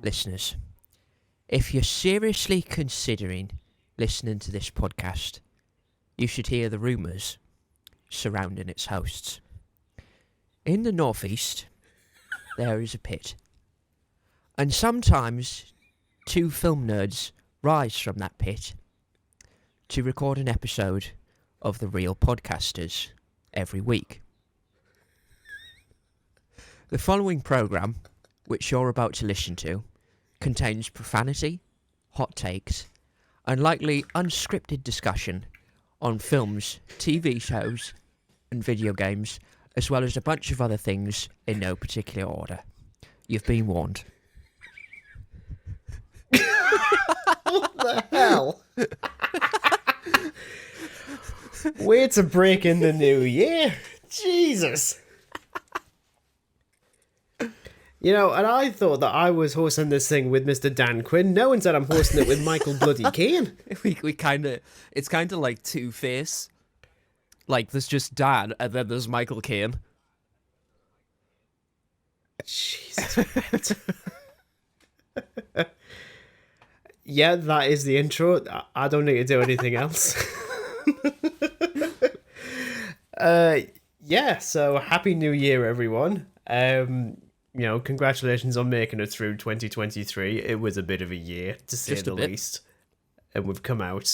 listeners, if you're seriously considering listening to this podcast, you should hear the rumours surrounding its hosts. In the northeast, there is a pit. And sometimes two film nerds rise from that pit to record an episode of The Real Podcasters every week. The following programme, which you're about to listen to, contains profanity, hot takes, and likely unscripted discussion on films, TV shows, and video games, as well as a bunch of other things in no particular order. You've been warned. What the hell? Way to break in the new year. Jesus. You know, and I thought that I was hosting this thing with Mr. Dan Quinn. No one said I'm hosting it with Michael Bloody Caine. It's kind of like Two-Face. Like, there's just Dan, and then there's Michael Caine. Jesus. Yeah, that is the intro. I don't need to do anything else. Yeah, so Happy New Year, everyone. Congratulations on making it through 2023. It was a bit of a year, to say the least. And we've come out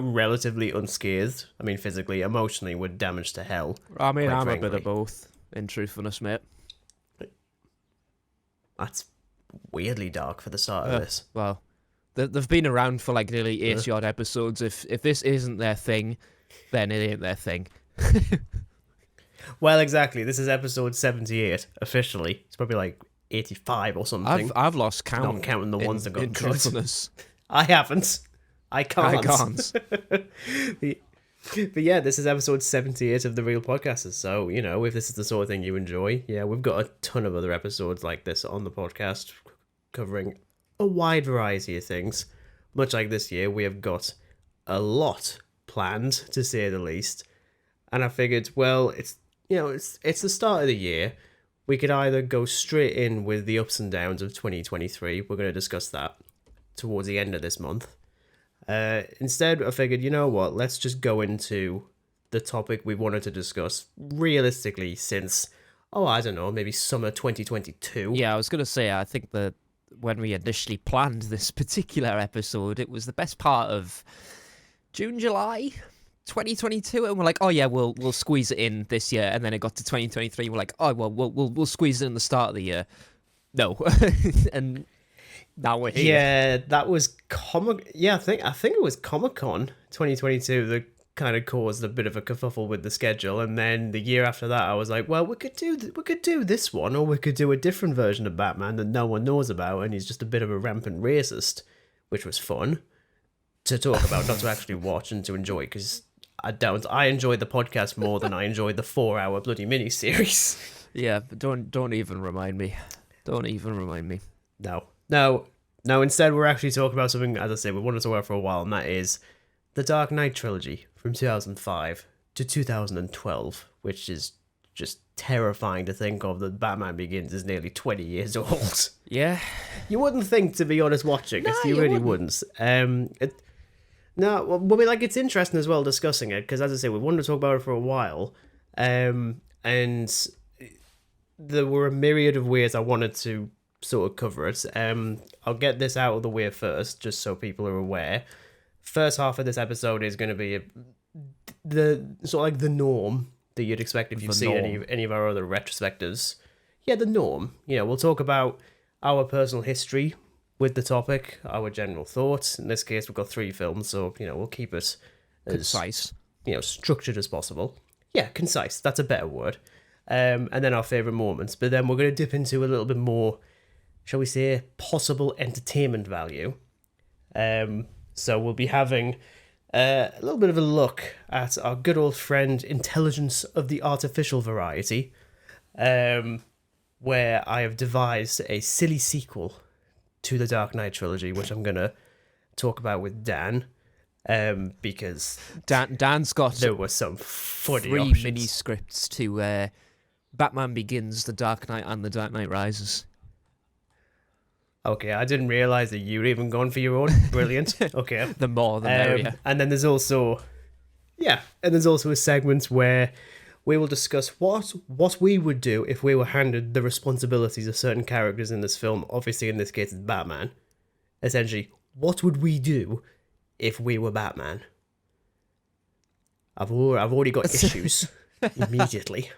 relatively unscathed. I mean, physically, emotionally, we're damaged to hell. I mean, I'm a bit of both, in truthfulness, mate. That's weirdly dark for the start of this. Well, they've been around for like nearly 80-odd episodes. If this isn't their thing, then it ain't their thing. Well, exactly. This is episode 78, officially. It's probably like 85 or something. I've lost count. Not counting the ones that got cut. I haven't. I can't. But yeah, this is episode 78 of The Real Podcasters. So, if this is the sort of thing you enjoy, we've got a ton of other episodes like this on the podcast covering a wide variety of things. Much like this year, we have got a lot planned, to say the least. And I figured, well, it's the start of the year. We could either go straight in with the ups and downs of 2023. We're going to discuss that towards the end of this month. Instead, I figured, you know what? Let's just go into the topic we wanted to discuss realistically since, I don't know, maybe summer 2022. Yeah, I was going to say, I think that when we initially planned this particular episode, it was the best part of June, July 2022, and we're like, we'll squeeze it in this year, and then it got to 2023, we're like, we'll squeeze it in the start of the year. No. And now we're here. Yeah, that was I think it was Comic-Con 2022 that kind of caused a bit of a kerfuffle with the schedule, and then the year after that I was like, well, we could do this one, or we could do a different version of Batman that no one knows about, and he's just a bit of a rampant racist, which was fun to talk about, not to actually watch and to enjoy, because I enjoyed the podcast more than I enjoyed the 4-hour bloody miniseries. Yeah, but don't even remind me. Don't even remind me. No. Instead, we're actually talking about something, as I say, we wanted to talk about for a while, and that is the Dark Knight Trilogy from 2005 to 2012, which is just terrifying to think of, that Batman Begins is nearly 20 years old. Yeah. You wouldn't think, to be honest, watching it. You really wouldn't. It's interesting as well discussing it, because as I say, we wanted to talk about it for a while, and there were a myriad of ways I wanted to sort of cover it. I'll get this out of the way first, just so people are aware. First half of this episode is going to be the sort of like the norm that you'd expect if you've seen any of our other retrospectives. Yeah, the norm. We'll talk about our personal history with the topic, our general thoughts. In this case, we've got 3 films, so, we'll keep it as concise, structured as possible. Yeah, concise. That's a better word. And then our favourite moments. But then we're going to dip into a little bit more, shall we say, possible entertainment value. So we'll be having a little bit of a look at our good old friend Intelligence of the Artificial variety, where I have devised a silly sequel to the Dark Knight Trilogy, which I'm going to talk about with Dan, because Dan's got there were some funny 3 options. mini scripts to Batman Begins, The Dark Knight, and The Dark Knight Rises. Okay, I didn't realize that you were even going for your own. Brilliant. Okay. The more the merrier. And then there's also, a segment where we will discuss what we would do if we were handed the responsibilities of certain characters in this film. Obviously, in this case, it's Batman. Essentially, what would we do if we were Batman? I've already got issues immediately.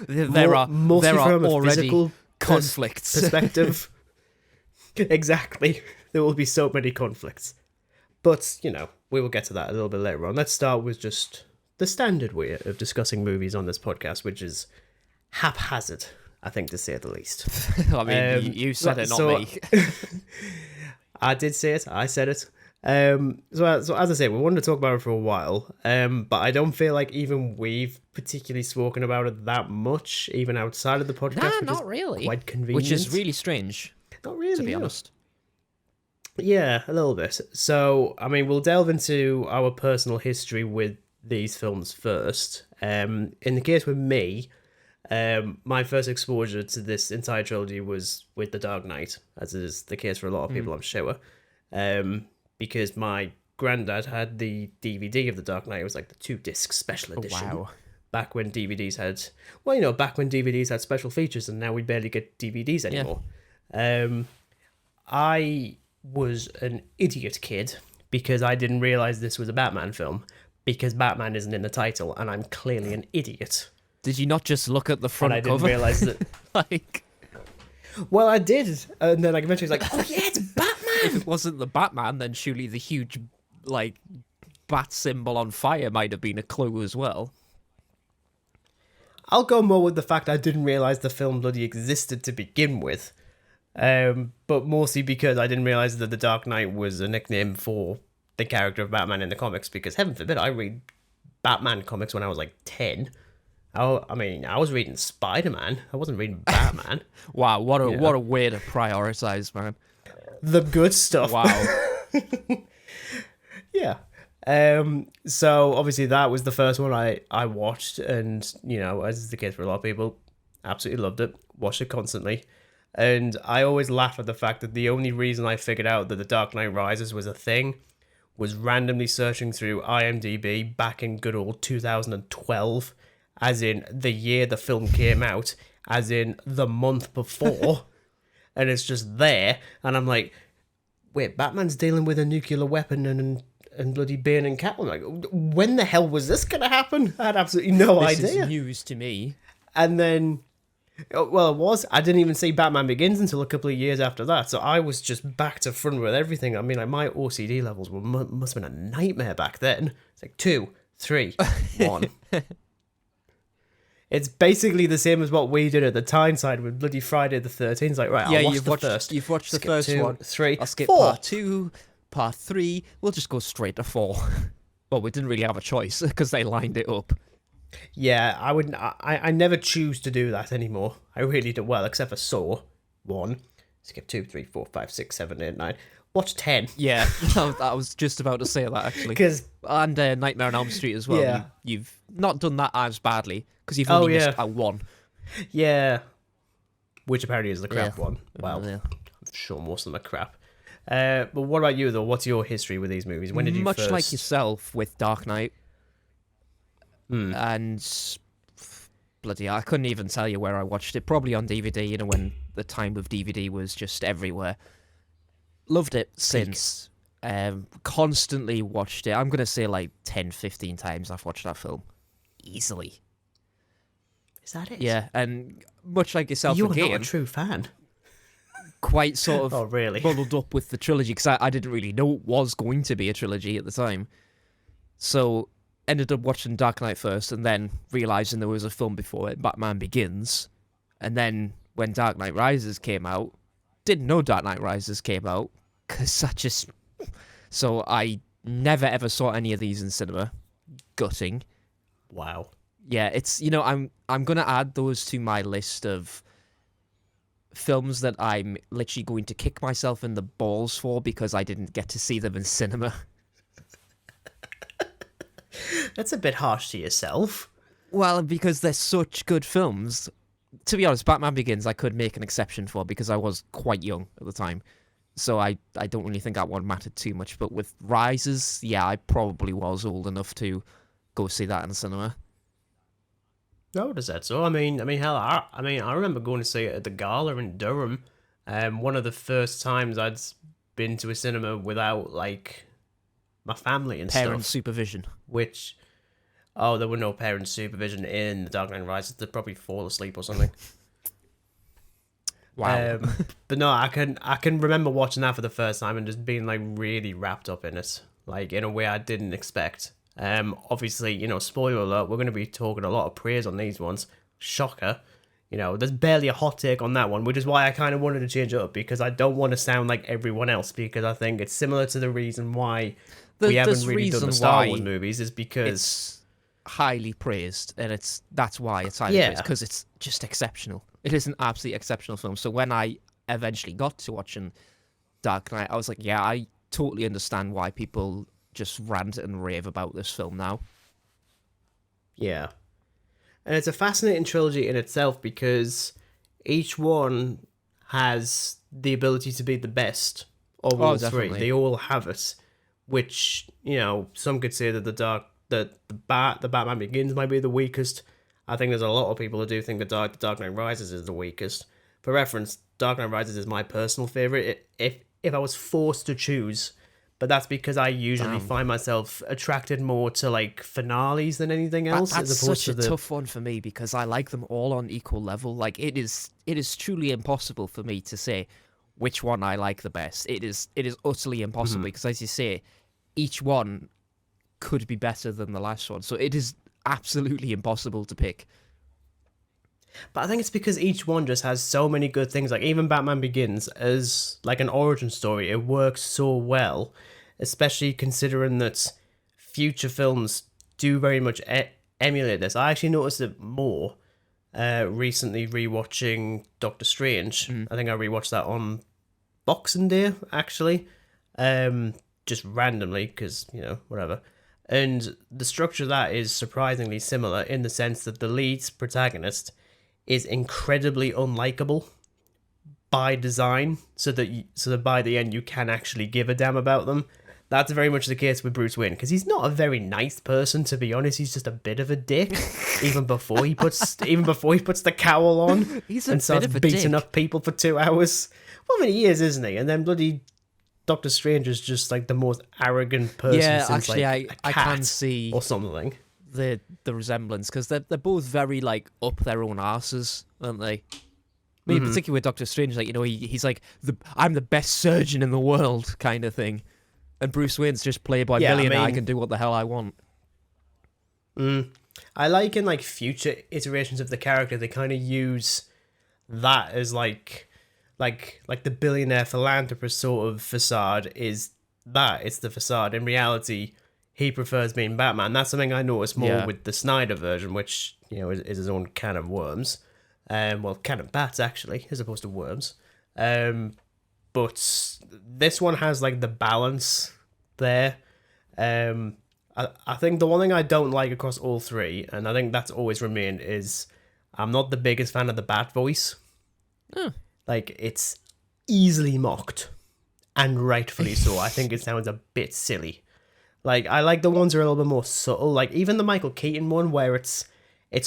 There are from a already physical conflicts. perspective. Exactly. There will be so many conflicts. But, we will get to that a little bit later on. Let's start with just the standard way of discussing movies on this podcast, which is haphazard, I think, to say the least. I mean, you said it, not me. I did say it. I said it. So as I say, we wanted to talk about it for a while, but I don't feel like even we've particularly spoken about it that much, even outside of the podcast. Nah, not really. Quite convenient. Which is really strange. Not really, to be honest. Yeah, a little bit. So, I mean, we'll delve into our personal history with these films first. In the case with me, my first exposure to this entire trilogy was with The Dark Knight, as is the case for a lot of people, I'm sure. Because my granddad had the DVD of The Dark Knight. It was like the 2-disc special edition. Wow. Back when DVDs had... back when DVDs had special features, and now we barely get DVDs anymore. Yeah. I was an idiot kid because I didn't realise this was a Batman film, because Batman isn't in the title, and I'm clearly an idiot. Did you not just look at the front cover? cover? I didn't realise that... like... Well, I did, and then eventually was like, oh yeah, it's Batman! If it wasn't the Batman, then surely the huge, bat symbol on fire might have been a clue as well. I'll go more with the fact I didn't realise the film bloody existed to begin with. But mostly because I didn't realise that The Dark Knight was a nickname for the character of Batman in the comics, because heaven forbid, I read Batman comics when I was 10. I was reading Spider-Man. I wasn't reading Batman. Wow, what a way to prioritise, man. The good stuff. Wow. Yeah. So obviously that was the first one I watched, and as is the case for a lot of people, absolutely loved it. Watched it constantly. And I always laugh at the fact that the only reason I figured out that The Dark Knight Rises was a thing was randomly searching through IMDb back in good old 2012, as in the year the film came out, as in the month before, and it's just there, and I'm like, wait, Batman's dealing with a nuclear weapon and bloody Bane and Catwoman. Like, when the hell was this going to happen? I had absolutely no idea. This is news to me. And then... Well, it was. I didn't even see Batman Begins until a couple of years after that, so I was just back to front with everything. I mean, my OCD levels must have been a nightmare back then. It's like 2, 3, 1. It's basically the same as what we did at the Tyneside with bloody Friday the 13th. It's like, right, yeah, I'll watch the first. You've watched the skip first 2, one. 3, I'll skip 4. part 2, part 3. We'll just go straight to 4. Well, we didn't really have a choice because they lined it up. Yeah, I wouldn't. I never choose to do that anymore. I really don't. Well, except for Saw 1, skip 2, 3, 4, 5, 6, 7, 8, 9. Watch 10. Yeah, I was just about to say that actually. And Nightmare on Elm Street as well. Yeah. You've not done that as badly because you've only missed out one. Yeah, which apparently is the crap Yeah. one. Wow, Yeah. I'm sure most of them are crap. But what about you though? What's your history with these movies? When did you Much first... like yourself with Dark Knight. And bloody hell, I couldn't even tell you where I watched it. Probably on DVD, when the time of DVD was just everywhere. Loved it since. Constantly watched it. I'm going to say 10, 15 times I've watched that film. Easily. Is that it? Yeah, and much like yourself You're again, not a true fan. quite sort of Oh, really? muddled up with the trilogy, because I didn't really know it was going to be a trilogy at the time. So... ended up watching Dark Knight first, and then realising there was a film before it, Batman Begins. And then when Dark Knight Rises came out, didn't know Dark Knight Rises came out, because I just... So I never ever saw any of these in cinema. Gutting. Wow. Yeah, it's, I'm going to add those to my list of films that I'm literally going to kick myself in the balls for because I didn't get to see them in cinema. That's a bit harsh to yourself. Well, because they're such good films. To be honest, Batman Begins I could make an exception for because I was quite young at the time. So I don't really think that one mattered too much. But with Rises, yeah, I probably was old enough to go see that in the cinema. I would have said so. Hell, I remember going to see it at the Gala in Durham. One of the first times I'd been to a cinema without like my family and Parent stuff. supervision. Which, there were no parent supervision in The Dark Knight Rises. They'd probably fall asleep or something. Wow. But no, I can remember watching that for the first time and just being like really wrapped up in it, like in a way I didn't expect. Obviously, spoiler alert, we're going to be talking a lot of praise on these ones. Shocker. There's barely a hot take on that one, which is why I kind of wanted to change it up, because I don't want to sound like everyone else, because I think it's similar to the reason why we haven't really done the Star Wars movies, is because it's highly praised, and that's why it's highly praised, because it's just exceptional. It is an absolutely exceptional film. So when I eventually got to watching Dark Knight, I was like, yeah, I totally understand why people just rant and rave about this film now. Yeah. And it's a fascinating trilogy in itself, because each one has the ability to be the best of all three. They all have it, which, some could say that the Batman Begins might be the weakest. I think there's a lot of people who do think the Dark Knight Rises is the weakest. For reference, Dark Knight Rises is my personal favorite. If I was forced to choose, but that's because I usually find myself attracted more to like finales than anything else. That's as opposed such to a tough one for me, because I like them all on equal level. Like it is truly impossible for me to say which one I like the best. It is utterly impossible, because as you say, each one could be better than the last one. So it is absolutely impossible to pick. But I think it's because each one just has so many good things. Like even Batman Begins as like an origin story, it works so well, especially considering that future films do very much emulate this. I actually noticed it more recently rewatching Doctor Strange. I think I rewatched that on Boxing Day, actually, just randomly, because, whatever. And the structure of that is surprisingly similar, in the sense that the lead protagonist is incredibly unlikable by design, so that by the end you can actually give a damn about them. That's very much the case with Bruce Wayne, because he's not a very nice person, to be honest. He's just a bit of a dick, even before he puts the cowl on and starts beating up people for 2 hours. Well, he is, isn't he? And then bloody Doctor Strange is just like the most arrogant person since actually, like a I cat can see or something. The resemblance, because they're both very like up their own arses, aren't they? I mean, particularly with Doctor Strange, like he's like I'm the best surgeon in the world kind of thing, and Bruce Wayne's just playboy billionaire. I can do what the hell I want. I like in like future iterations of the character, they kind of use that as like the billionaire philanthropist sort of facade is that. It's the facade. In reality, he prefers being Batman. That's something I noticed more with the Snyder version, which, is his own can of worms. Well, can of bats, actually, as opposed to worms. But this one has, like, the balance there. I think the one thing I don't like across all three, and I think that's always remained, is I'm not the biggest fan of the Bat voice. Like, it's easily mocked, and rightfully so. I think it sounds a bit silly. Like, I like the ones that are a little bit more subtle. Like, even the Michael Keaton one, where it's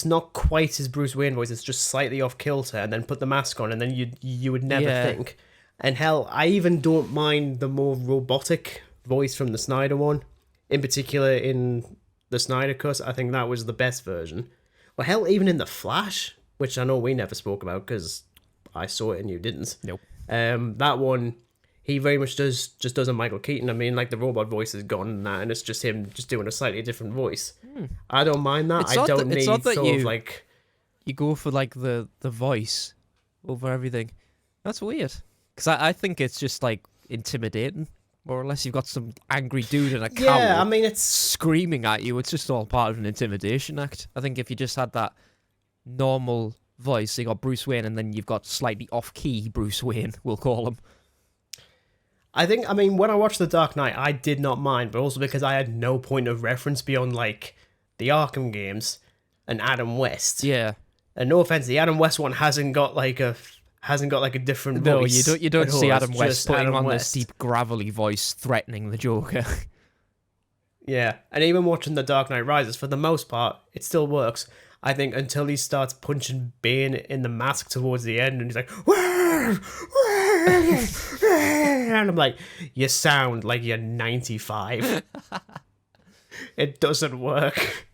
not quite his Bruce Wayne voice, it's just slightly off kilter, and then put the mask on, and then you would never think. And hell, I even don't mind the more robotic voice from the Snyder one. In particular, in the Snyder Cut, I think that was the best version. Well, hell, even in The Flash, which I know we never spoke about, because I saw it and you didn't. Nope. That one, he very much does a Michael Keaton. I mean, like, the robot voice is gone and that, and it's just him just doing a slightly different voice. I don't mind that. I don't need sort of like... You go for, like, the voice over everything. That's weird. Because I think it's just, like, intimidating. More or less, you've got some angry dude in a cowl. Yeah, I mean, it's screaming at you. It's just all part of an intimidation act. I think if you just had that normal voice, you got Bruce Wayne, and then you've got slightly off-key Bruce Wayne, we'll call him. I mean, when I watched The Dark Knight, I did not mind, but also because I had no point of reference beyond, like, the Arkham games and Adam West. Yeah. And no offense, the Adam West one hasn't got, like, hasn't got like a different No, voice. you don't at all. see It's Adam West just putting Adam on West. this deep gravelly voice threatening the Joker. Yeah, and even watching The Dark Knight Rises, for the most part, it still works. I think until he starts punching Bane in the mask towards the end, and he's like, "Wah! Wah!" and I'm like, you sound like you're 95. It doesn't work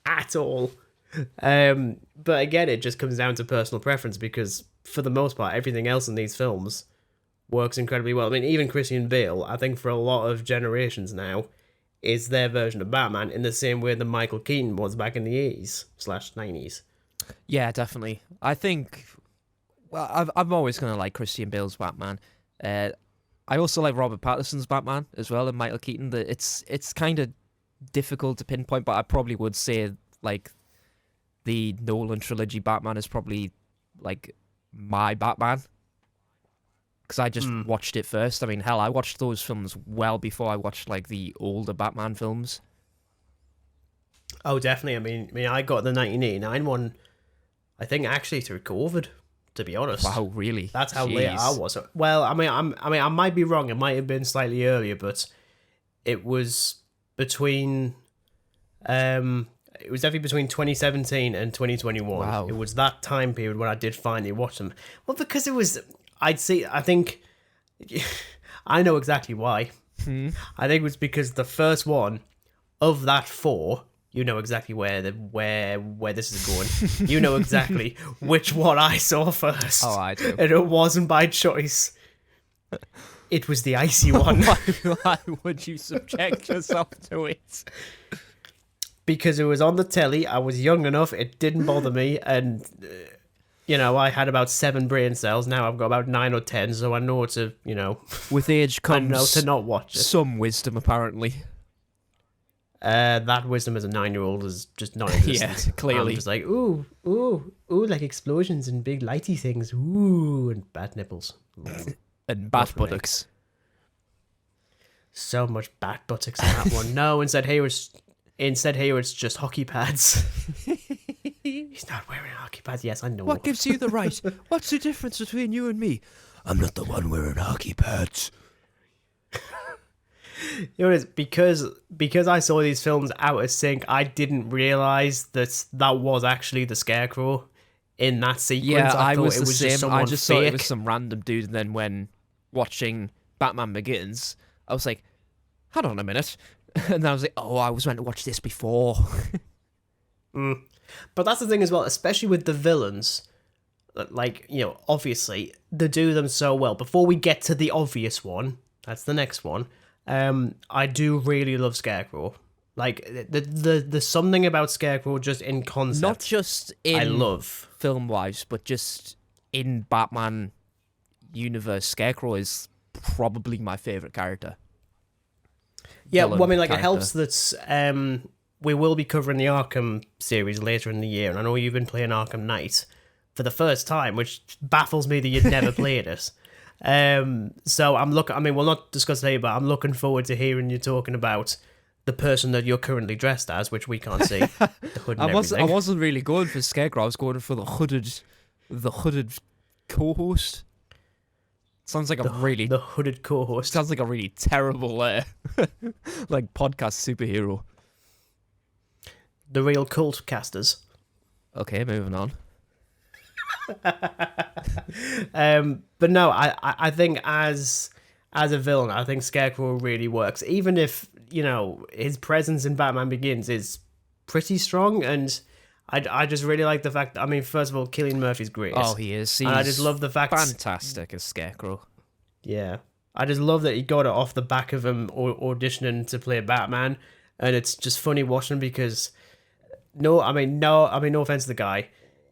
at all. But again, it just comes down to personal preference, because for the most part, everything else in these films works incredibly well. I mean, even Christian Bale, I think for a lot of generations now, is their version of Batman in the same way that Michael Keaton was back in the 80s/90s. Yeah, definitely. I think. Well, I'm always gonna like Christian Bale's Batman. I also like Robert Pattinson's Batman as well, and Michael Keaton. It's kind of difficult to pinpoint, but I probably would say like the Nolan trilogy Batman is probably like my Batman, because I just watched it first. I mean, hell, I watched those films well before I watched like the older Batman films. Oh, definitely. I mean, I got the 1989 one, I think, actually through COVID, to be honest. Wow, really? That's how Jeez. late I was. Well, I mean, I might be wrong. It might have been slightly earlier, but it was between, it was definitely between 2017 and 2021. Wow. It was that time period when I did finally watch them. Well, because it was, I think, I know exactly why. I think it was because the first one of that four, you know exactly where this is going. You know exactly which one I saw first. Oh, I do. And it wasn't by choice. It was the icy one. Why would you subject yourself to it? Because it was on the telly. I was young enough. It didn't bother me. And, I had about 7 brain cells. Now I've got about 9 or 10. So I know to, With age I know comes to not watch it. some wisdom, apparently. That wisdom as a 9-year-old is just non-existent. Yeah, clearly. I'm just like, ooh, like explosions and big lighty things. Ooh, and bat nipples. Ooh. And bat for me. buttocks. So much bat buttocks in that one. No, instead here it's just hockey pads. He's not wearing hockey pads. Yes, I know. What gives you the right? What's the difference between you and me? I'm not the one wearing hockey pads. You know what it is? Because I saw these films out of sync, I didn't realise that was actually the Scarecrow in that sequence. Yeah, I thought was it the was same. just someone I just fake. thought it was some random dude, and then when watching Batman Begins, I was like, hold on a minute. And then I was like, oh, I was meant to watch this before. But that's the thing as well, especially with the villains. Like, obviously, they do them so well. Before we get to the obvious one, that's the next one, I do really love Scarecrow. Like, there's something about Scarecrow just in concept. Not just in I love. film-wise, but just in Batman universe, Scarecrow is probably my favourite character. Yeah, Villain well, I mean, like, character. it helps that we will be covering the Arkham series later in the year, and I know you've been playing Arkham Knight for the first time, which baffles me that you'd never played it. So I'm looking. I mean, we'll not discuss it later, but I'm looking forward to hearing you talking about the person that you're currently dressed as, which we can't see. The hood and I everything. wasn't really going for Scarecrow. I was going for the hooded co-host. Sounds like the hooded co-host. sounds like a really terrible like podcast superhero. The real cult casters. Okay, moving on. But no, I think as a villain, I think Scarecrow really works. Even if, his presence in Batman Begins is pretty strong, and I just really like the fact that, I mean, first of all, Cillian Murphy's great. Oh, he is. And I just love the fact... fantastic as Scarecrow. Yeah. I just love that he got it off the back of him auditioning to play Batman, and it's just funny watching him because... No offense to the guy.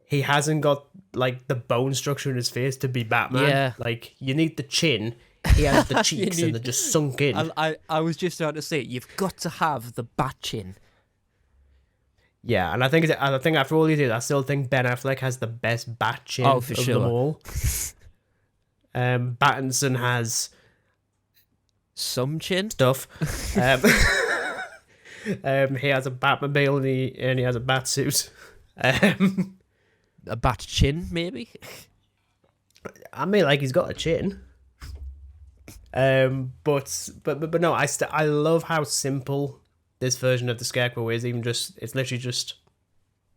He hasn't got, like, the bone structure in his face to be Batman. Yeah. Like, you need the chin. He has the cheeks and they're just sunk in. I was just about to say, you've got to have the bat chin. Yeah, and I think after all these years, I still think Ben Affleck has the best bat chin Oh, of for them sure. all. Pattinson has Some chin? stuff. He has a Batmobile and he has a bat suit. A bat chin, maybe? I mean, like, he's got a chin. But no, I love how simple this version of the Scarecrow is. Even just, it's literally just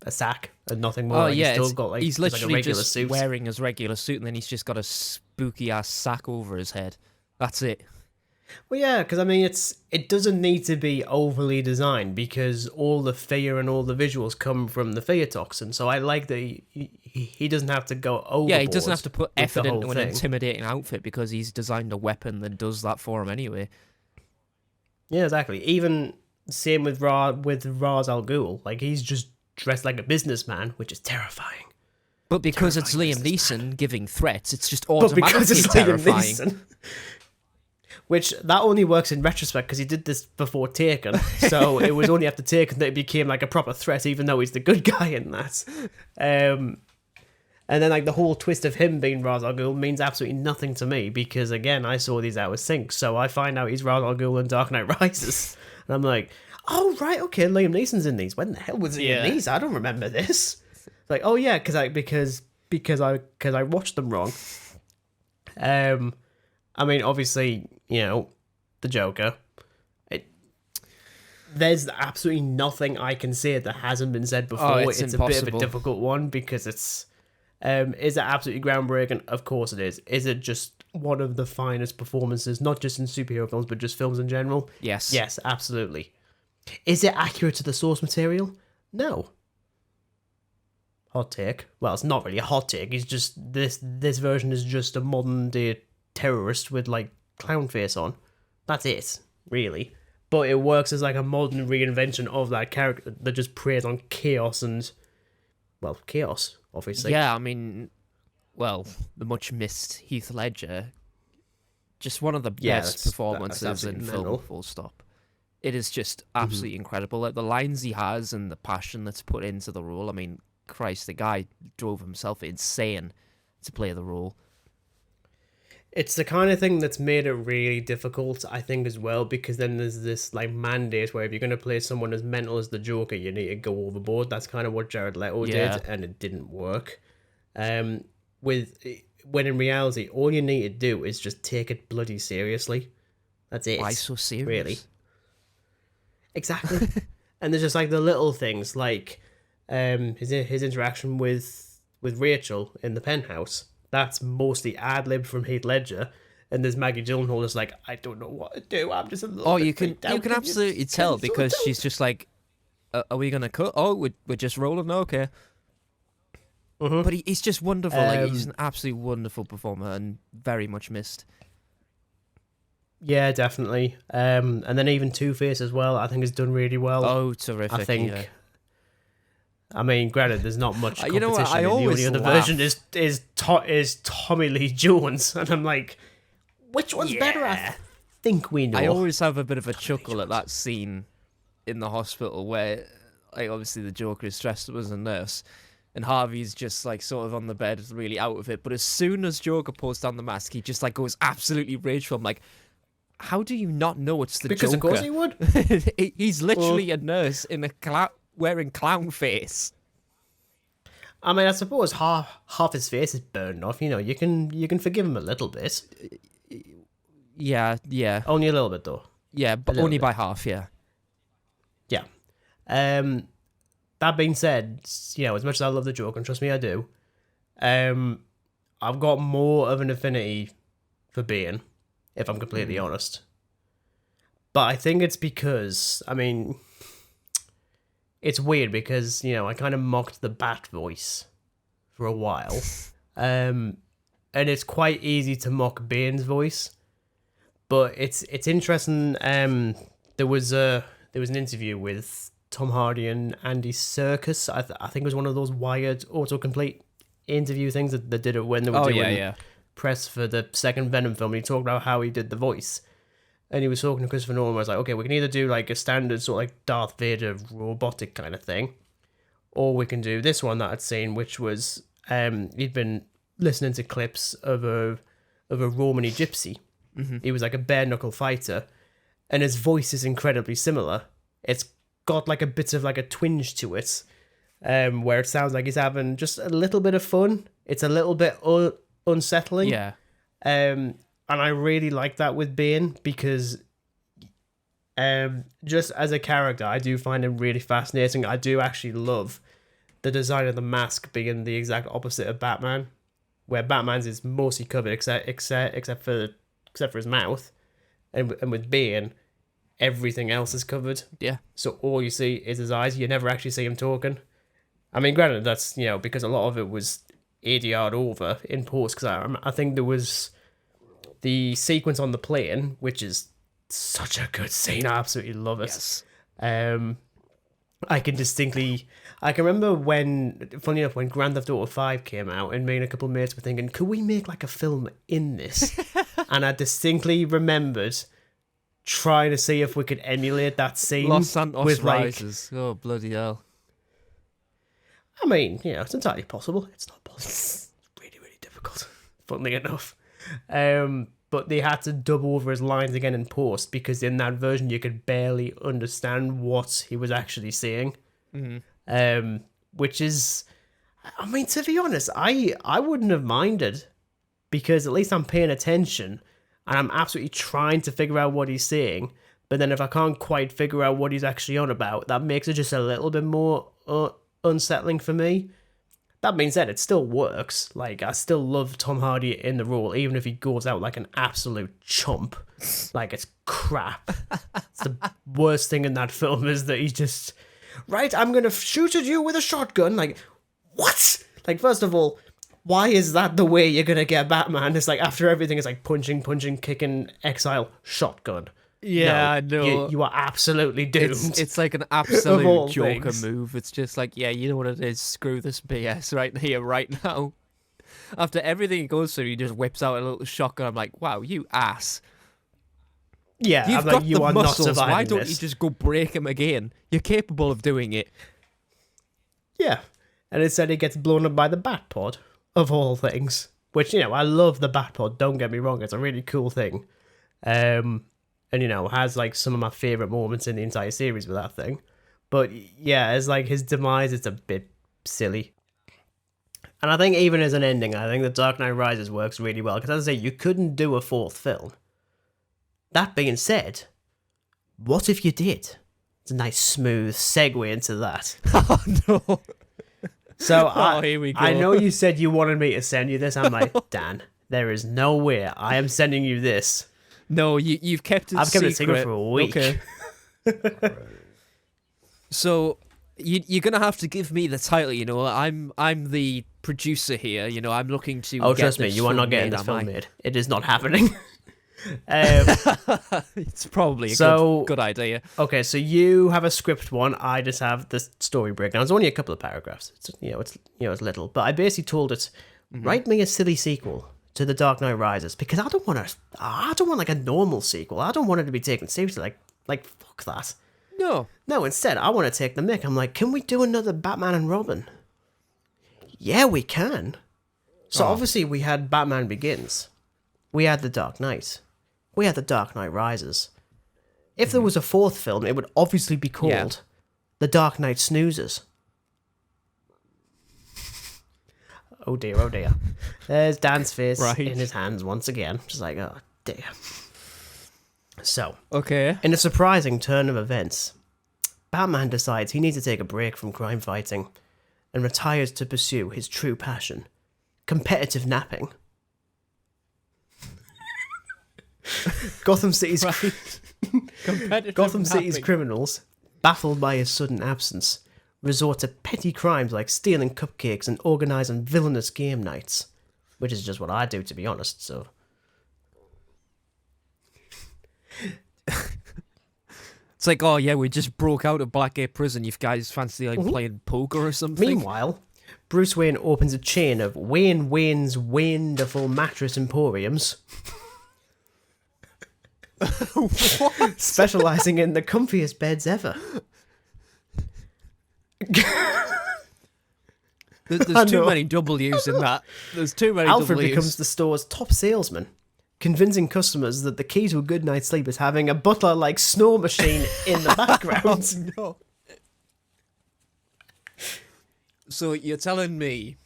a sack and nothing more. Oh Like, yeah, he's still got like he's just, like, a literally regular just suit. wearing his regular suit, and then he's just got a spooky ass sack over his head. That's it. Well, yeah, because I mean, it doesn't need to be overly designed because all the fear and all the visuals come from the fear toxin. So I like that he doesn't have to go overboard. Yeah, he doesn't have to put with effort the whole into an thing. intimidating outfit because he's designed a weapon that does that for him anyway. Yeah, exactly. Even same with Ra's al Ghul. Like, he's just dressed like a businessman, which is terrifying. But because it's Terrifying Liam businessman. Neeson giving threats, it's just But because automatically it's terrifying. Liam Neeson. Which, that only works in retrospect because he did this before Taken. So it was only after Taken that it became like a proper threat, even though he's the good guy in that. And then, like, the whole twist of him being Ra's al Ghul means absolutely nothing to me because, again, I saw these out of sync. So I find out he's Ra's al Ghul in Dark Knight Rises. And I'm like, oh, right, okay, Liam Neeson's in these. When the hell was he in these? I don't remember this. Like, oh, yeah, because I watched them wrong. I mean, obviously, you know, the Joker. There's absolutely nothing I can say that hasn't been said before. It's a bit of impossible. a difficult one because it's... is it absolutely groundbreaking? Of course it is. Is it just one of the finest performances, not just in superhero films, but just films in general? Yes. Yes, absolutely. Is it accurate to the source material? No. Hot take. Well, it's not really a hot take. It's just this version is just a modern day terrorist with like clown face on. That's it, really. But it works as like a modern reinvention of that character that just preys on chaos and, well, chaos, obviously. Yeah, I mean, well, the much missed Heath Ledger, just one of the best performances that's in absolutely film, mental. full stop. It is just absolutely incredible. Like, the lines he has and the passion that's put into the role, I mean, Christ, the guy drove himself insane to play the role. It's the kind of thing that's made it really difficult, I think, as well, because then there's this like mandate where if you're going to play someone as mental as the Joker, you need to go overboard. That's kind of what Jared Leto Yeah. did, and it didn't work. When in reality, all you need to do is just take it bloody seriously. That's it. Why so serious? Really. Exactly. And there's just like the little things, like his interaction with Rachel in the penthouse. That's mostly ad-libbed from Heath Ledger, and there's Maggie Gyllenhaal just like, I don't know what to do. I'm just a little. Oh, bit you can freaked out. absolutely tell because she's just like, "Are we gonna cut? Oh, we're just rolling. Okay." Mhm. But he's just wonderful. Like, he's an absolutely wonderful performer and very much missed. Yeah, definitely. And then even Two-Face as well, I think has done really well. Oh, terrific! I think. Yeah. I mean, granted, there's not much competition. You know what, I and the always only other laugh. version is Tommy Lee Jones, and I'm like, which one's better? I think we know. I always have a bit of a chuckle at that scene in the hospital where, like, obviously the Joker is dressed up as a nurse, and Harvey's just like sort of on the bed, really out of it. But as soon as Joker pulls down the mask, he just like goes absolutely rageful. I'm like, how do you not know it's the because Joker? of course he would. He's literally a nurse in a wearing clown face. I mean, I suppose half his face is burned off. You know, you can forgive him a little bit. Yeah. Only a little bit, though. Yeah, but only by half, yeah. Yeah. That being said, you know, as much as I love the Joker, and trust me, I do, I've got more of an affinity for Bane, if I'm completely honest. But I think it's because, I mean, it's weird because, you know, I kind of mocked the Bat voice for a while. And it's quite easy to mock Bane's voice. But it's interesting. There was an interview with Tom Hardy and Andy Serkis. I think it was one of those Wired autocomplete interview things that they did it when they were doing press for the second Venom film. He talked about how he did the voice. And he was talking to Christopher Nolan. I was like, okay, we can either do like a standard sort of like Darth Vader robotic kind of thing, or we can do this one that I'd seen, which was he'd been listening to clips of a Romani gypsy. Mm-hmm. He was like a bare knuckle fighter, and his voice is incredibly similar. It's got like a bit of like a twinge to it, where it sounds like he's having just a little bit of fun. It's a little bit unsettling. Yeah. And I really like that with Bane because just as a character, I do find him really fascinating. I do actually love the design of the mask being the exact opposite of Batman, where Batman's is mostly covered except for his mouth, and with Bane, everything else is covered. Yeah. So all you see is his eyes. You never actually see him talking. I mean, granted, that's because a lot of it was ADR'd over in post. Because I think there was the sequence on the plane, which is such a good scene. I absolutely love it. Yes. I can remember funny enough, when Grand Theft Auto 5 came out, and me and a couple of mates were thinking, could we make like a film in this? And I distinctly remembered trying to see if we could emulate that scene. Los Santos with, Rises. Oh, bloody hell. I mean, it's entirely possible. It's not possible. It's really, really difficult, funnily enough. But they had to dub over his lines again in post because in that version you could barely understand what he was actually saying. Mm-hmm. Which is, I mean, to be honest, I wouldn't have minded because at least I'm paying attention and I'm absolutely trying to figure out what he's saying. But then if I can't quite figure out what he's actually on about, that makes it just a little bit more unsettling for me. That being said, it still works. Like, I still love Tom Hardy in the role, even if he goes out like an absolute chump. Like, it's crap. It's the worst thing in that film is that he's just, right, I'm going to shoot at you with a shotgun. Like, what? Like, first of all, why is that the way you're going to get Batman? It's like, after everything, it's like punching, kicking, exile, shotgun. Yeah, no, I know. You are absolutely doomed. It's like an absolute Joker things. move. It's just like, yeah, you know what it is. Screw this BS right here, right now. After everything he goes through, he just whips out a little shotgun. I'm like, wow, you ass. Yeah, You've got you the are muscles. not surviving Why don't this. you just go break him again? You're capable of doing it. Yeah, and instead he gets blown up by the Batpod, of all things. Which, I love the Batpod, don't get me wrong, it's a really cool thing. And, has, like, some of my favourite moments in the entire series with that thing. But, yeah, as, like, his demise, it's a bit silly. And I think even as an ending, I think The Dark Knight Rises works really well. Because, as I say, you couldn't do a fourth film. That being said, what if you did? It's a nice, smooth segue into that. Oh, no. So, here we go. I know you said you wanted me to send you this. I'm like, Dan, there is no way I am sending you this. No, you've kept it I've secret. kept it secret for a week. Okay. So you're gonna have to give me the title. I'm the producer here. I'm looking to. Oh, get trust me, this you are not film getting made, this am film I? made. It is not happening. It's probably a good idea. Okay, so you have a script one. I just have the story breakdown. It's only a couple of paragraphs. It's little, but I basically told it, write me a silly sequel to The Dark Knight Rises because I don't want like a normal sequel. I don't want it to be taken seriously. Like fuck that. No. Instead, I want to take the mick. I'm like, can we do another Batman and Robin? Yeah, we can. So obviously we had Batman Begins. We had The Dark Knight. We had The Dark Knight Rises. If there was a fourth film, it would obviously be called The Dark Knight Snoozes. Oh dear, oh dear. There's Dan's face in his hands once again. Just like, oh dear. So, Okay. in a surprising turn of events, Batman decides he needs to take a break from crime fighting and retires to pursue his true passion, competitive napping. Gotham City's criminals, baffled by his sudden absence, resort to petty crimes like stealing cupcakes and organising villainous game nights, which is just what I do, to be honest. So, it's like, oh yeah, we just broke out of Blackgate Prison. You guys fancy playing poker or something? Meanwhile, Bruce Wayne opens a chain of Wayne's Wonderful Mattress Emporiums. What? Specialising in the comfiest beds ever. There's too many W's in that. There's too many Alfred W's. becomes the store's top salesman, convincing customers that the key to a good night's sleep is having a butler-like snore machine in the background. No. So you're telling me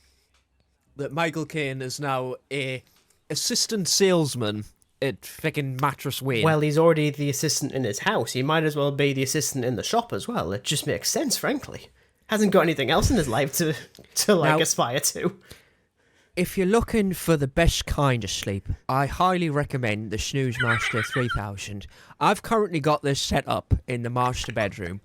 that Michael Caine is now a assistant salesman at fucking Mattress Wayne. Well, he's already the assistant in his house. He might as well be the assistant in the shop as well. It just makes sense, frankly. Hasn't got anything else in his life to Now- aspire to. If you're looking for the best kind of sleep, I highly recommend the Snooze Master 3000. I've currently got this set up in the master bedroom,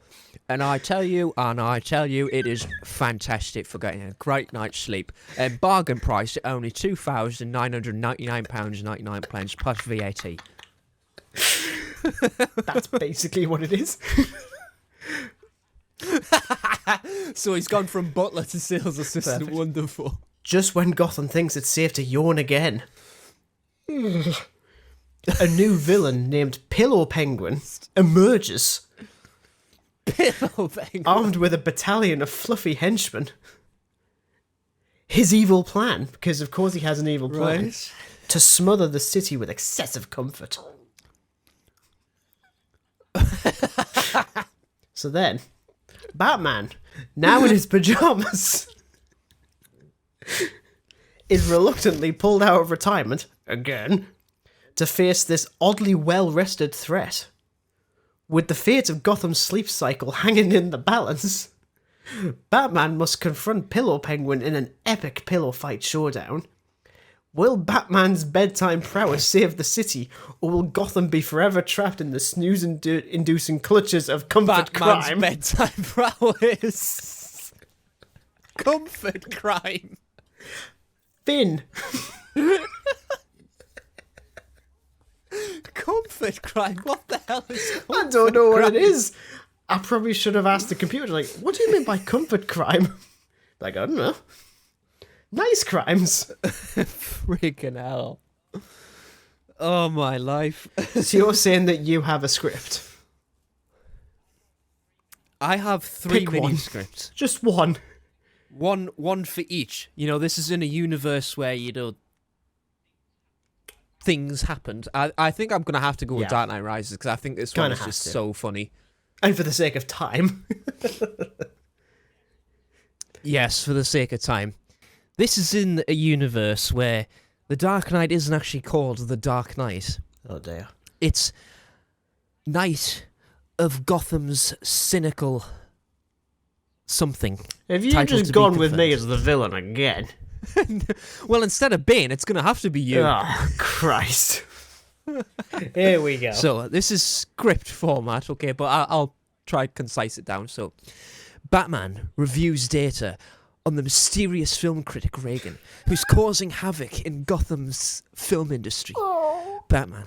and I tell you, it is fantastic for getting a great night's sleep. And bargain price at only £2,999.99 plus VAT. That's basically what it is. So he's gone from butler to sales assistant. Perfect. Wonderful. Just when Gotham thinks it's safe to yawn again. A new villain named Pillow Penguin emerges, Pillow Penguin. armed with a battalion of fluffy henchmen. His evil plan, because of course he has an evil plan, Right. to smother the city with excessive comfort. So then, Batman, now in his pajamas, is reluctantly pulled out of retirement, again, to face this oddly well-rested threat. With the fate of Gotham's sleep cycle hanging in the balance, Batman must confront Pillow Penguin in an epic pillow fight showdown. Will Batman's bedtime prowess save the city, or will Gotham be forever trapped in the snooze-inducing clutches of comfort Batman's crime? bedtime prowess. Comfort crime. Finn! Comfort crime? What the hell is I don't know what it is. I probably should have asked the computer, like, what do you mean by comfort crime? Like, I don't know. Nice crimes. freaking hell? Oh, my life. So you're saying that you have a script? I have 3 Pick mini one. scripts. Just one. One for each. You know, this is in a universe where, you know, things happened. I think I'm going to have to go with Yeah. Dark Knight Rises, because I think this one Kinda is has just to. so funny. And for the sake of time. Yes, for the sake of time. This is in a universe where the Dark Knight isn't actually called the Dark Knight. Oh dear. It's Night of Gotham's cynical something. Have you Title just to be gone with me confirmed. as the villain again? Well, instead of Bane, it's going to have to be you. Oh, Christ. Here we go. So, this is script format, okay, but I'll try to concise it down. So, Batman reviews data on the mysterious film critic Reagan, who's causing havoc in Gotham's film industry. Batman.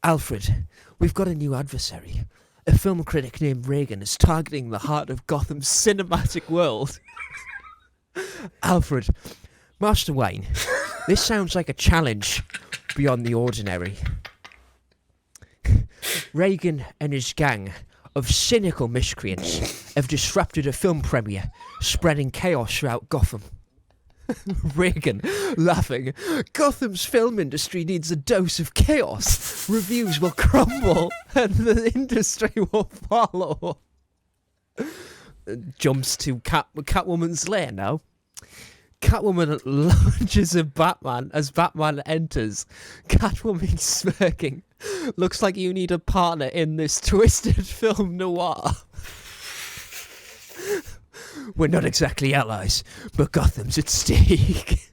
Alfred, we've got a new adversary. A film critic named Reagan is targeting the heart of Gotham's cinematic world. Alfred, Master Wayne, this sounds like a challenge beyond the ordinary. Reagan and his gang of cynical miscreants have disrupted a film premiere, spreading chaos throughout Gotham. Reagan, laughing, Gotham's film industry needs a dose of chaos. Reviews will crumble and the industry will follow. Jumps to Catwoman's lair now. Catwoman lunges at Batman as Batman enters. Catwoman smirking. Looks like you need a partner in this twisted film noir. We're not exactly allies, but Gotham's at stake.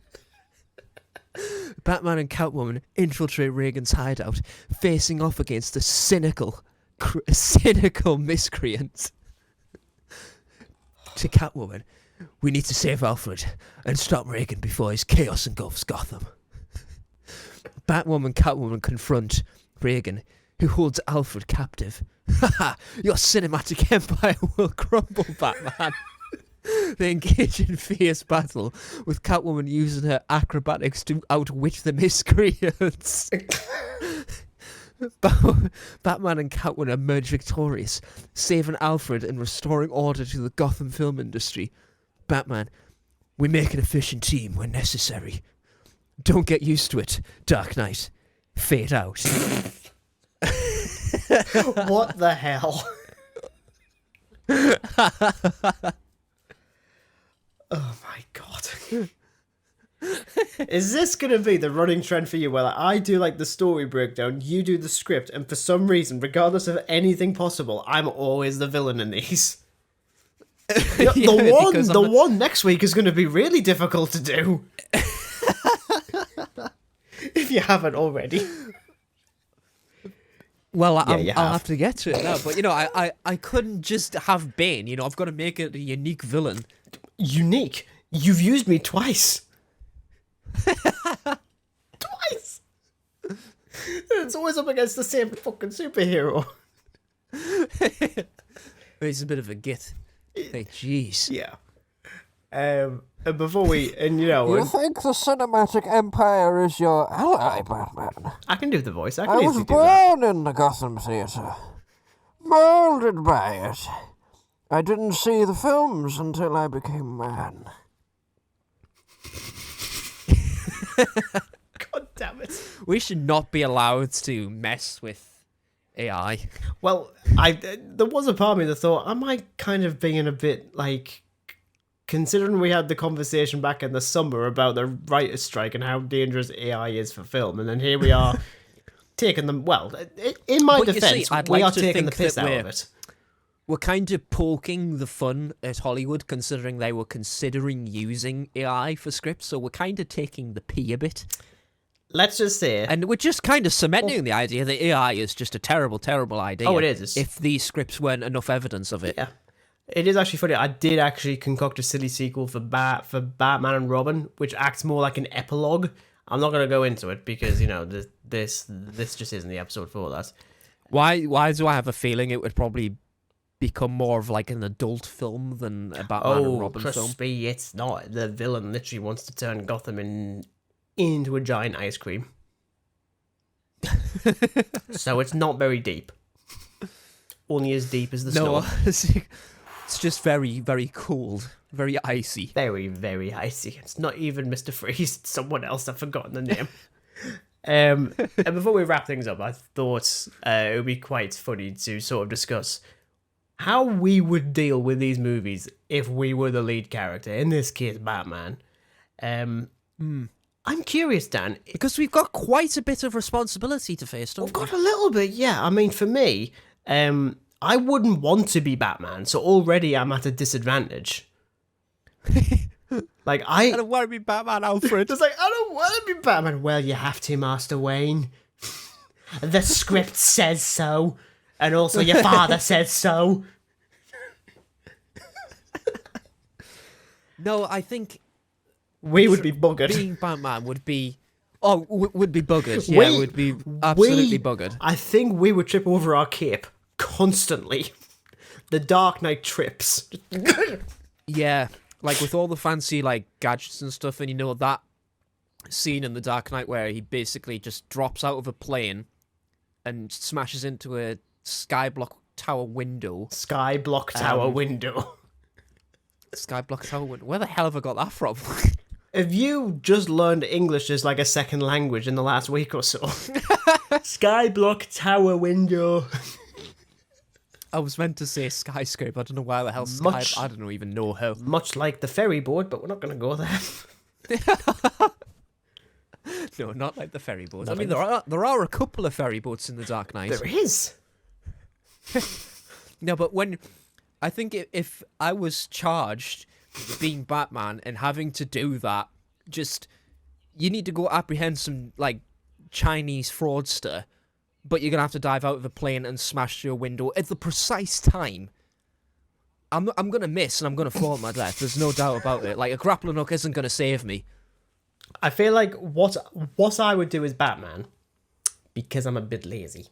Batman and Catwoman infiltrate Reagan's hideout, facing off against a cynical miscreant. To Catwoman, we need to save Alfred and stop Reagan before his chaos engulfs Gotham. Batwoman and Catwoman confront Reagan, who holds Alfred captive. Haha, your cinematic empire will crumble, Batman. They engage in fierce battle, with Catwoman using her acrobatics to outwit the miscreants. Batman and Catwoman emerge victorious, saving Alfred and restoring order to the Gotham film industry. Batman, we make an efficient team when necessary. Don't get used to it, Dark Knight. Fade out. What the hell? Oh my god. Is this going to be the running trend for you where like, I do like the story breakdown, you do the script, and for some reason, regardless of anything possible, I'm always the villain in these? The one next week is going to be really difficult to do. If you haven't already. Well, I'll have to get to it now. But, I couldn't just have Bane. I've got to make it a unique villain. Unique? You've used me twice. Twice! It's always up against the same fucking superhero. He's a bit of a git. Hey, jeez. Yeah. And before we, You think the cinematic empire is your ally, Batman? I can do the voice. I I can was easily do that. born in the Gotham Theatre, molded by it. I didn't see the films until I became man. God damn it. We should not be allowed to mess with AI. Well, there was a part of me that thought, am I kind of being a bit like, considering we had the conversation back in the summer about the writer's strike and how dangerous AI is for film, and then here we are taking them. Well, in my defense, we are taking the piss out of it. We're kind of poking the fun at Hollywood, considering they were considering using AI for scripts, so we're kind of taking the pee a bit. Let's just say... And we're just kind of cementing the idea that AI is just a terrible, terrible idea. Oh, it is. If these scripts weren't enough evidence of it. Yeah. It is actually funny. I did actually concoct a silly sequel for Batman and Robin, which acts more like an epilogue. I'm not going to go into it because, this just isn't the episode for that. Why do I have a feeling it would probably become more of like an adult film than a Batman and Robin film? Trust me, it's not. The villain literally wants to turn Gotham into a giant ice cream. So it's not very deep. Only as deep as the snow. It's just very, very cold. Very icy. Very, very icy. It's not even Mr. Freeze. It's someone else. I've forgotten the name. And before we wrap things up, I thought it would be quite funny to sort of discuss how we would deal with these movies if we were the lead character. In this case, Batman. I'm curious, Dan. Because we've got quite a bit of responsibility to face, don't we? We've got a little bit, yeah. I mean, for me, I wouldn't want to be Batman, so already I'm at a disadvantage. I don't want to be Batman, Alfred. Just I don't want to be Batman. Well, you have to, Master Wayne. The script says so. And also your father says so. No, I think... We would be buggered. Being Batman would be... Oh, would be buggered. Yeah, would be absolutely buggered. I think we would trip over our cape constantly. The Dark Knight trips. Yeah, like with all the fancy gadgets and stuff, and that scene in The Dark Knight where he basically just drops out of a plane and smashes into a skyblock tower window. Skyblock tower window. Skyblock tower window. Where the hell have I got that from? Have you just learned English as a second language in the last week or so? Skyblock tower window. I was meant to say skyscraper. I don't know why the hell I don't even know how. Much like the ferry boat, but we're not going to go there. No, not like the ferry boat. I mean, there are a couple of ferry boats in The Dark Knight. There is. No, but I think if I was charged being Batman and having to do that, you need to go apprehend some Chinese fraudster, but you're gonna have to dive out of a plane and smash your window at the precise time. I'm gonna miss and I'm gonna fall at my death. There's no doubt about it. A grappling hook isn't gonna save me. I feel like what I would do as Batman, because I'm a bit lazy,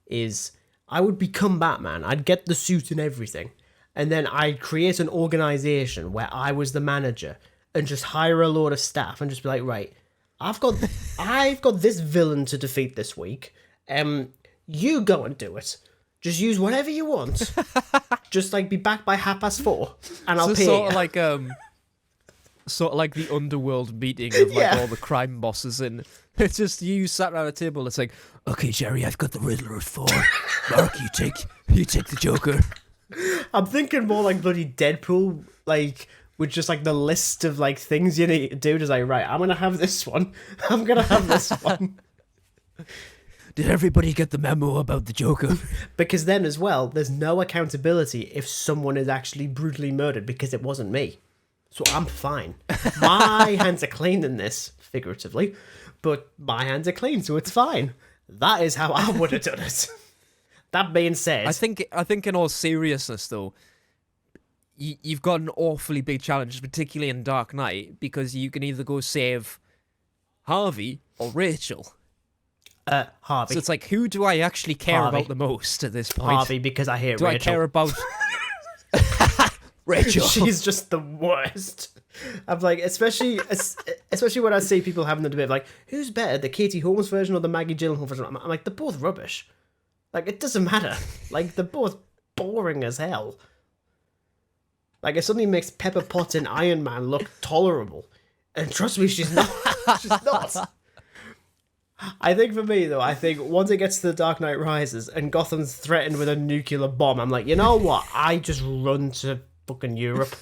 is I would become Batman. I'd get the suit and everything, and then I'd create an organization where I was the manager and just hire a load of staff and just be like, right, I've got this villain to defeat this week. You go and do it. Just use whatever you want. Just be back by 4:30, and I'll pay. Sort of like the underworld meeting of all the crime bosses, and it's just you sat around a table. It's okay, Jerry, I've got the Riddler at 4. Mark, you take the Joker. I'm thinking more bloody Deadpool, with just like the list of like things you need to do. Just like, right, I'm gonna have this one. I'm gonna have this one. Did everybody get the memo about the Joker? Because then as well, there's no accountability if someone is actually brutally murdered because it wasn't me. So I'm fine. My hands are clean in this, figuratively, but my hands are clean, so it's fine. That is how I would have done it. That being said, I think in all seriousness, though, you've got an awfully big challenge, particularly in Dark Knight, because you can either go save Harvey or Rachel. Harvey. So it's like, who do I actually care Harvey. about the most at this point? Harvey, because I hate do Rachel. I care about Rachel? She's just the worst. I'm like, especially when I see people having the debate, like, who's better, the Katie Holmes version or the Maggie Gyllenhaal version? I'm like, they're both rubbish. Like, it doesn't matter. Like, they're both boring as hell. Like, it suddenly makes Pepper Potts in Iron Man look tolerable. And trust me, she's not. She's not. I think for me, though, once it gets to The Dark Knight Rises and Gotham's threatened with a nuclear bomb, I'm like, you know what? I just run to fucking Europe.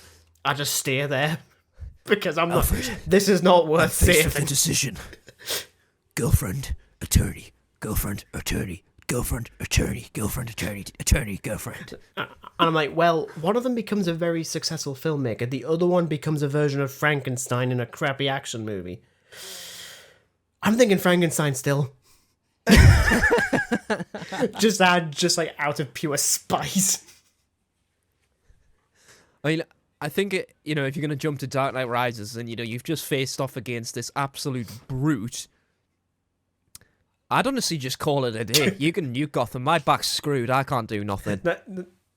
I just stay there. Because I'm not. This is not worth saving. Decision. Girlfriend, attorney, girlfriend, attorney, girlfriend, attorney, girlfriend, attorney, attorney, girlfriend. And I'm like, well, one of them becomes a very successful filmmaker. The other one becomes a version of Frankenstein in a crappy action movie. I'm thinking Frankenstein still. just out of pure spite. I mean, I think if you're going to jump to Dark Knight Rises and, you've just faced off against this absolute brute, I'd honestly just call it a day. You can nuke Gotham. My back's screwed. I can't do nothing.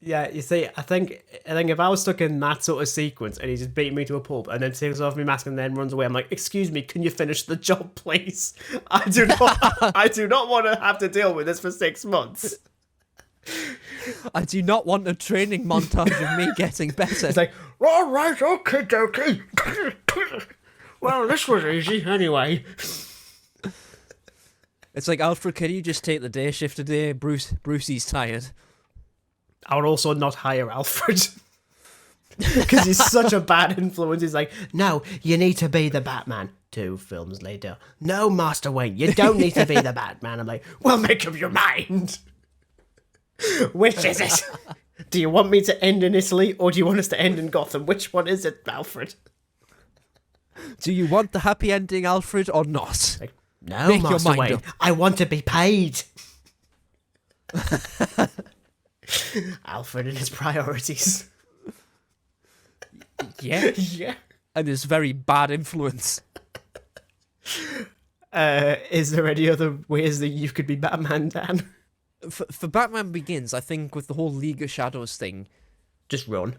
Yeah, you see, I think if I was stuck in that sort of sequence and he just beat me to a pulp and then takes off my mask and then runs away, I'm like, excuse me, can you finish the job, please? I do not want to have to deal with this for 6 months. I do not want a training montage of me getting better. It's like, all right, okay, dokie. Well, this was easy anyway. It's like, Alfred, can you just take the day shift today? Brucey's tired. I would also not hire Alfred. Because he's such a bad influence. He's like, no, you need to be the Batman. 2 films later. No, Master Wayne, you don't need to be the Batman. I'm like, well, make up your mind. Which is it? Do you want me to end in Italy or do you want us to end in Gotham? Which one is it, Alfred? Do you want the happy ending, Alfred, or not? Like, no, Make Master your mind Wayne. up. I want to be paid. Alfred and his priorities. Yeah. Yeah. And his very bad influence. Is there any other ways that you could be Batman, Dan? For Batman Begins, I think with the whole League of Shadows thing, Just run.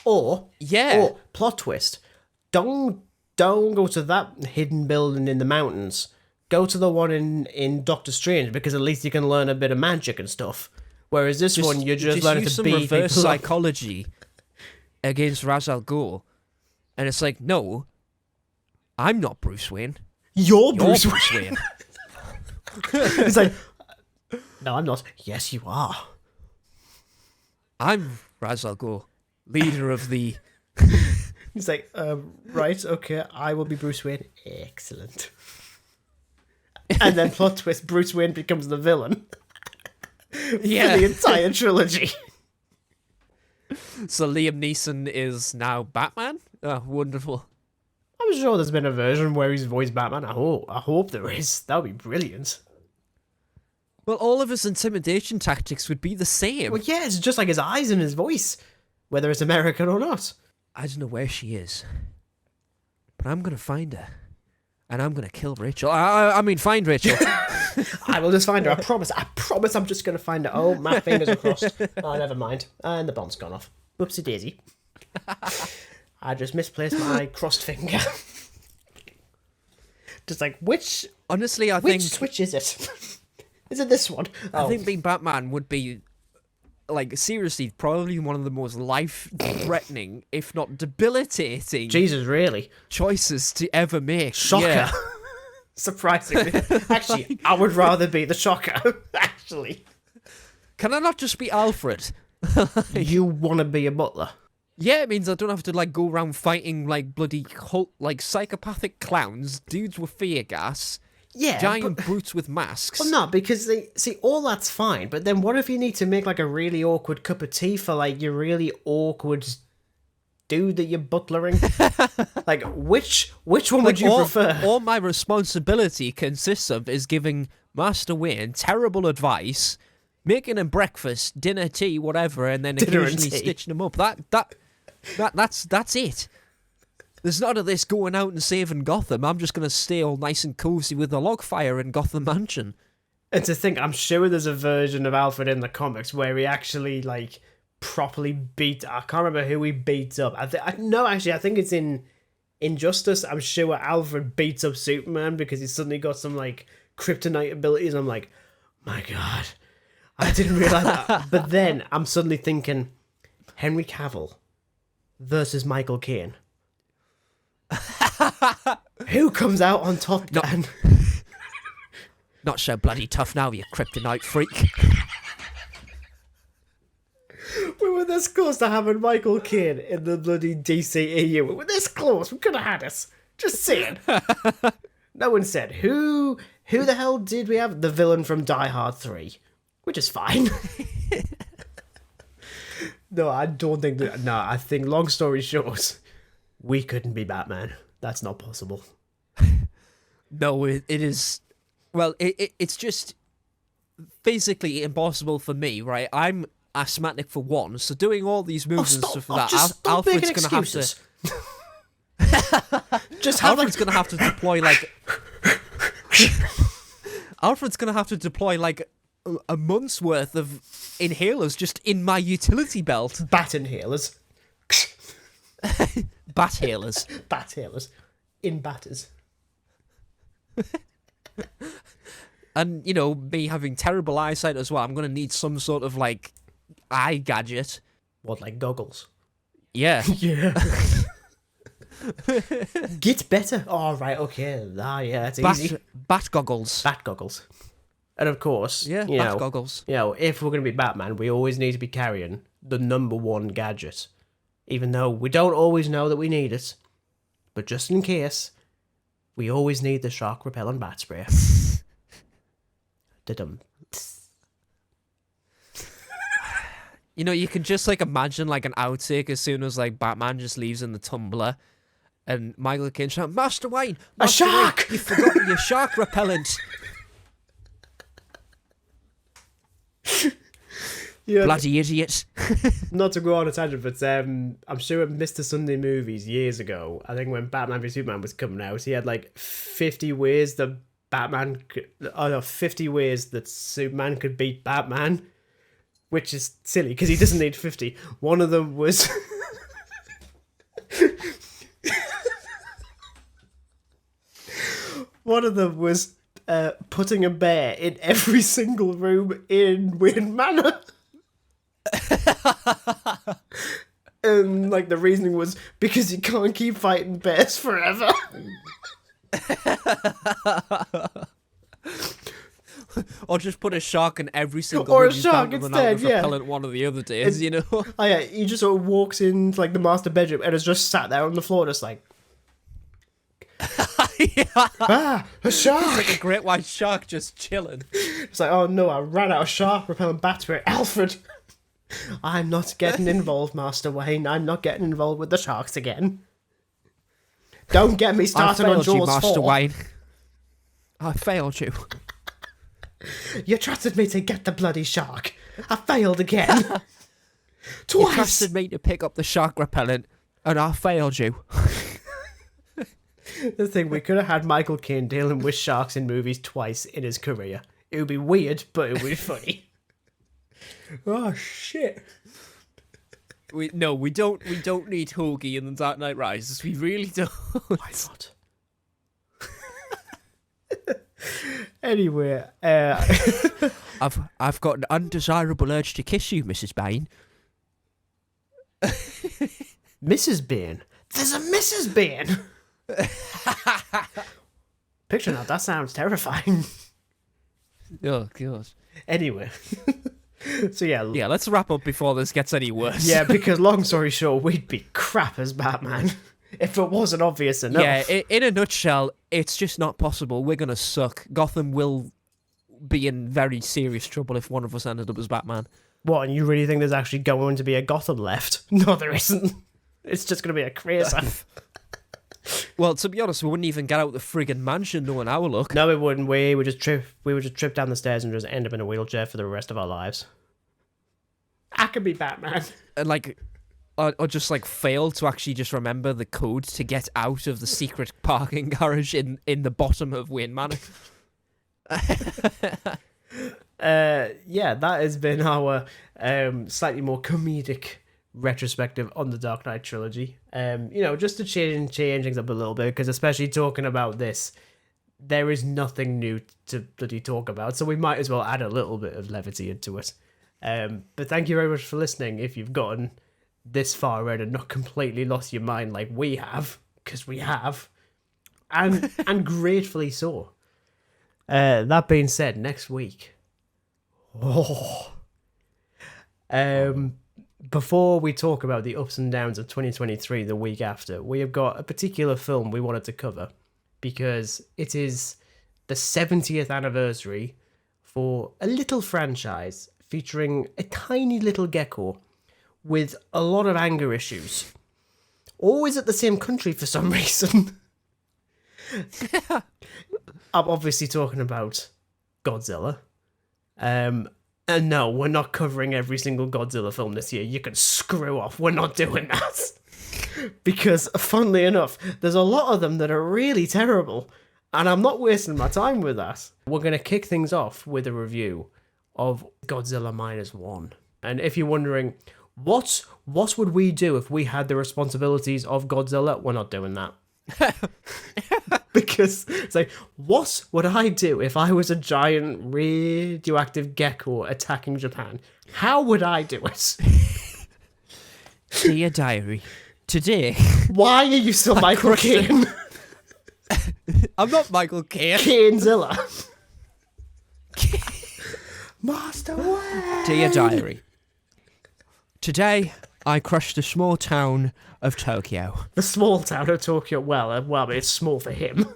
Or plot twist. Don't go to that hidden building in the mountains. Go to the one in Doctor Strange because at least you can learn a bit of magic and stuff. Whereas this one, you're just learning use to some beat reverse people up. psychology against Ra's al Ghul, and it's like, no, I'm not Bruce Wayne. You're You're Bruce Bruce Wayne. Wayne. It's like, no, I'm not. Yes, you are. I'm Ra's al Ghul, leader of the. He's like, right, okay, I will be Bruce Wayne. Excellent. And then plot twist, Bruce Wayne becomes the villain. Yeah. For the entire trilogy. So Liam Neeson is now Batman? Oh, wonderful. I'm sure there's been a version where he's voiced Batman. I hope there is. That would be brilliant. Well, all of his intimidation tactics would be the same. Well, yeah, it's just like his eyes and his voice, whether it's American or not. I don't know where she is, but I'm going to find her. And I'm going to kill Rachel. I mean, find Rachel. I will just find her. I promise I'm just going to find her. Oh, my fingers are crossed. Oh, never mind. And the bomb's gone off. Whoopsie daisy. I just misplaced my crossed finger. Just like, which Honestly, I which think... switch is it? Is it this one? I think being Batman would be, like, seriously, probably one of the most life-threatening, if not debilitating, Jesus, really? choices to ever make. Shocker. Yeah. Surprisingly. Actually, I would rather be the Shocker. Actually. Can I not just be Alfred? You want to be a butler? Yeah, it means I don't have to like go around fighting like bloody cult, like psychopathic clowns, dudes with fear gas, Yeah, giant but... brutes with masks. Well, no, because they see all that's fine, but then what if you need to make like a really awkward cup of tea for like your really awkward dude that you're butlering? Like, which one would you prefer? All my responsibility consists of is giving Master Wayne terrible advice, making him breakfast, dinner, tea, whatever, and then Dinner and occasionally tea. stitching him up. That's it. There's none of this going out and saving Gotham. I'm just gonna stay all nice and cozy with a log fire in Gotham Mansion. And to think, I'm sure there's a version of Alfred in the comics where he actually like properly beat. I can't remember who he beats up. I think it's in Injustice. I'm sure Alfred beats up Superman because he's suddenly got some like kryptonite abilities. I'm like, my God, I didn't realize that. But then I'm suddenly thinking, Henry Cavill versus Michael Caine. Who comes out on top then? Not so bloody tough now, you kryptonite freak. We were this close to having Michael Caine in the bloody DCEU. We were this close. We could have had us. Just saying. No one said, who the hell did we have? The villain from Die Hard 3. Which is fine. No, I don't think that. No, I think, long story short, we couldn't be Batman. That's not possible. No, it is. Well, it's just physically impossible for me, right? I'm asthmatic for one, so doing all these moves and stuff for that, Alfred's gonna have to. Alfred's gonna have to deploy like. Alfred's gonna have to deploy like a month's worth of inhalers just in my utility belt. Bat inhalers. Bat inhalers. Bat inhalers. In batters. And, you know, me having terrible eyesight as well, I'm going to need some sort of, like, eye gadget. What, like goggles? Yeah. Yeah. Get better. Oh, right, okay. Yeah, that's easy. Bat goggles. Bat goggles. And of course, Yeah, you bat know, goggles. You know, if we're going to be Batman, we always need to be carrying the number one gadget. Even though we don't always know that we need it. But just in case, we always need the shock repellent bat spray. Da-dum. You know, you can just, like, imagine, like, an outtake as soon as, like, Batman just leaves in the tumbler. And Michael Caine shouts, Master Wayne! A shark! Wayne, you've forgotten your shark repellent! Yeah, Bloody idiots. not to go on a tangent, but I'm sure at Mr. Sunday Movies years ago, I think when Batman v Superman was coming out, he had like 50 ways that 50 ways that Superman could beat Batman, which is silly because he doesn't need 50. One of them was putting a bear in every single room in Wayne Manor. And like the reasoning was because you can't keep fighting bears forever. Or just put a shark in every single Or a room he's shark down to run instead, out of yeah. repellent one of the other days, you know? Oh yeah, he just sort of walks into like the master bedroom and is just sat there on the floor just like a shark! Like a great white shark just chilling. It's like, oh no, I ran out of shark repellent bat spray. Alfred! I'm not getting involved, Master Wayne. I'm not getting involved with the sharks again. Don't get me started on I failed you, Jaws Master 4. Wayne. I failed you. You trusted me to get the bloody shark. I failed again. You Twice! trusted me to pick up the shark repellent, and I failed you. The thing, we could have had Michael Caine dealing with sharks in movies twice in his career. It would be weird, but it would be funny. Oh shit! We don't need Hoagie in the Dark Knight Rises. We really don't. Why not? Anyway, I've got an undesirable urge to kiss you, Mrs. Bane. Mrs. Bane. There's a Mrs. Bane. Picture that. That sounds terrifying. Oh god. Anyway, So yeah, Yeah, let's wrap up before this gets any worse. yeah, because long story short, we'd be crap as Batman if it wasn't obvious enough. Yeah, in a nutshell, it's just not possible. We're going to suck. Gotham will be in very serious trouble if one of us ended up as Batman. What, and you really think there's actually going to be a Gotham left? No, there isn't. It's just going to be a crazy. Well, to be honest, we wouldn't even get out the friggin' mansion knowing our luck. No, we wouldn't. We would just trip down the stairs and just end up in a wheelchair for the rest of our lives. I could be Batman. And like, or just like fail to actually just remember the code to get out of the secret parking garage in the bottom of Wayne Manor. Yeah, that has been our slightly more comedic retrospective on the Dark Knight Trilogy. Just to change things up a little bit, because especially talking about this, there is nothing new to bloody talk about, so we might as well add a little bit of levity into it. But thank you very much for listening if you've gotten this far in and not completely lost your mind like we have, because we have, and gratefully so. That being said, next week, before we talk about the ups and downs of 2023 the week after, we have got a particular film we wanted to cover because it is the 70th anniversary for a little franchise featuring a tiny little gecko with a lot of anger issues. Always at the same country for some reason. I'm obviously talking about Godzilla. And no, we're not covering every single Godzilla film this year. You can screw off. We're not doing that. Because, funnily enough, there's a lot of them that are really terrible. And I'm not wasting my time with that. We're going to kick things off with a review of Godzilla -1. And if you're wondering, what would we do if we had the responsibilities of Godzilla? We're not doing that. Because it's like, what would I do if I was a giant radioactive gecko attacking Japan? How would I do it? Dear diary, today... Why are you still Michael Caine? I'm not Michael Caine. Cainezilla. Master Way. Dear diary, today I crushed the small town of Tokyo. The small town of Tokyo. Well, it's small for him.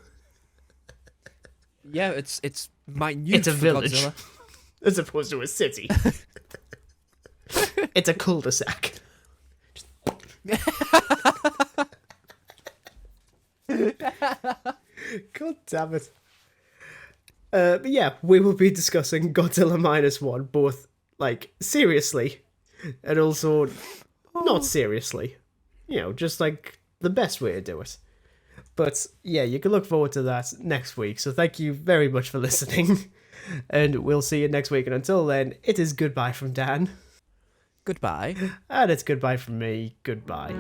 Yeah, it's minute. It's a for village, Godzilla. as opposed to a city. It's a cul-de-sac. God damn it. But yeah, we will be discussing Godzilla -1, both like seriously and also not seriously. Just like the best way to do it. But yeah, you can look forward to that next week. So thank you very much for listening. And we'll see you next week. And until then, it is goodbye from Dan. Goodbye. And it's goodbye from me. Goodbye.